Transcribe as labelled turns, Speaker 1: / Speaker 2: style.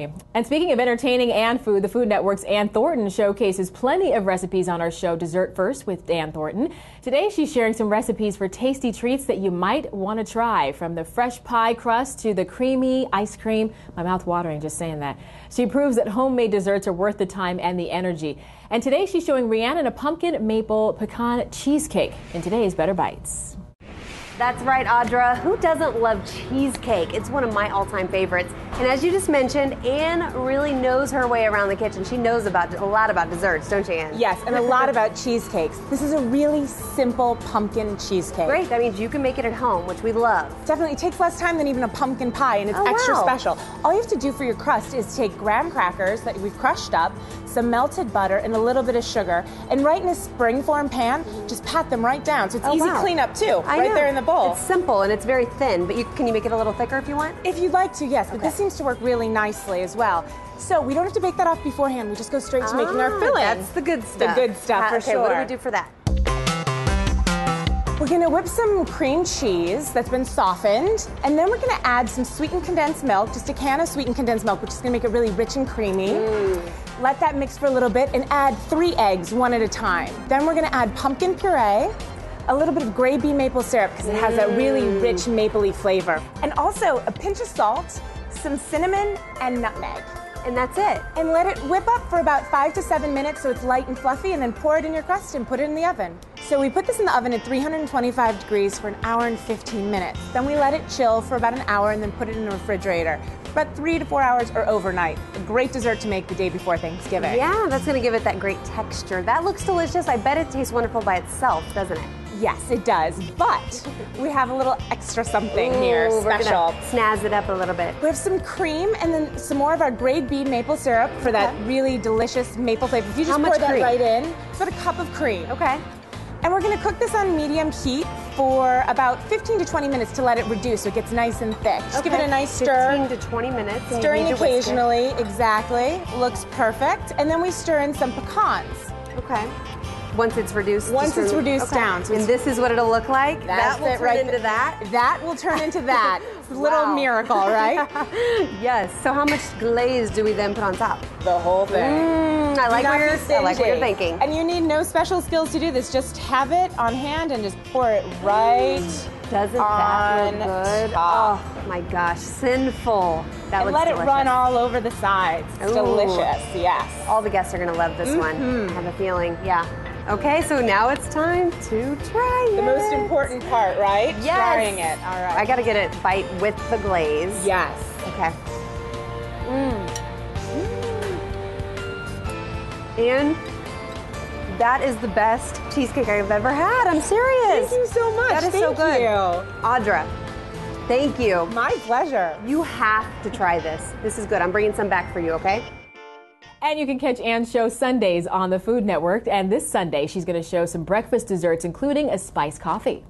Speaker 1: And speaking of entertaining and food, the Food Network's Ann Thornton showcases plenty of recipes on our show Dessert First with Ann Thornton. Today she's sharing some recipes for tasty treats that you might want to try, from the fresh pie crust to the creamy ice cream. My mouth watering just saying that. She proves that homemade desserts are worth the time and the energy. And today she's showing Rhiannon a pumpkin maple pecan cheesecake in today's Better Bites.
Speaker 2: That's right, Audra. Who doesn't love cheesecake? It's one of my all-time favorites. And as you just mentioned, Ann really knows her way around the kitchen. She knows a lot about desserts, don't you, Ann?
Speaker 3: Yes, and a lot about cheesecakes. This is a really simple pumpkin cheesecake.
Speaker 2: Great, that means you can make it at home, which we love.
Speaker 3: Definitely, it takes less time than even a pumpkin pie, and it's extra special. All you have to do for your crust is take graham crackers that we've crushed up, some melted butter, and a little bit of sugar, and right in a spring-form pan, just pat them right down. So it's easy cleanup too, right there in the bowl.
Speaker 2: It's simple and it's very thin, but can you make it a little thicker if you want?
Speaker 3: If you'd like to, yes, but this seems to work really nicely as well. So we don't have to bake that off beforehand. We just go straight to making our filling.
Speaker 2: That's the good stuff.
Speaker 3: The good stuff, for sure.
Speaker 2: What do we do for that?
Speaker 3: We're going to whip some cream cheese that's been softened, and then we're going to add some sweetened condensed milk, just a can of sweetened condensed milk, which is going to make it really rich and creamy. Let that mix for a little bit and add 3 eggs, one at a time. Then we're going to add pumpkin puree, a little bit of gray bee maple syrup because it has a really rich mapley flavor, and also a pinch of salt, some cinnamon, and nutmeg.
Speaker 2: And that's it.
Speaker 3: And let it whip up for about 5 to 7 minutes so it's light and fluffy, and then pour it in your crust and put it in the oven. So we put this in the oven at 325 degrees for 1 hour and 15 minutes. Then we let it chill for about an hour and then put it in the refrigerator. About 3 to 4 hours or overnight. A great dessert to make the day before Thanksgiving.
Speaker 2: Yeah, that's going to give it that great texture. That looks delicious. I bet it tastes wonderful by itself, doesn't it?
Speaker 3: Yes, it does, but we have a little extra something here, special.
Speaker 2: We're gonna snazz it up a little bit.
Speaker 3: We have some cream and then some more of our grade B maple syrup for that really delicious maple flavor. If you just pour that right in, about a cup of cream.
Speaker 2: Okay.
Speaker 3: And we're gonna cook this on medium heat for about 15 to 20 minutes to let it reduce so it gets nice and thick. Just give it a nice stir.
Speaker 2: 15 to 20 minutes.
Speaker 3: Stirring occasionally, exactly. Looks perfect. And then we stir in some pecans.
Speaker 2: Okay. Once it's reduced?
Speaker 3: Once it's reduced down.
Speaker 2: So and this is what it'll look like?
Speaker 3: That will turn into that? That will turn into that. Little miracle, right?
Speaker 2: Yes. So how much glaze do we then put on top?
Speaker 3: The whole thing.
Speaker 2: I like what you're thinking.
Speaker 3: And you need no special skills to do this. Just have it on hand and just pour it right
Speaker 2: Doesn't that look good?
Speaker 3: Top.
Speaker 2: Oh my gosh, sinful. That looks
Speaker 3: let
Speaker 2: delicious.
Speaker 3: It run all over the sides. It's delicious, yes.
Speaker 2: All the guests are gonna love this one. I have a feeling, yeah. Okay, so now it's time to try it.
Speaker 3: The most important part, right?
Speaker 2: Yes.
Speaker 3: Trying it, all right.
Speaker 2: I gotta get it bite with the glaze.
Speaker 3: Yes.
Speaker 2: Okay. And that is the best cheesecake I've ever had. I'm serious.
Speaker 3: Thank you so much.
Speaker 2: That is so good. Audra, thank you.
Speaker 3: My pleasure.
Speaker 2: You have to try this. This is good. I'm bringing some back for you, okay?
Speaker 1: And you can catch Ann's show Sundays on the Food Network. And this Sunday, she's going to show some breakfast desserts, including a spiced coffee.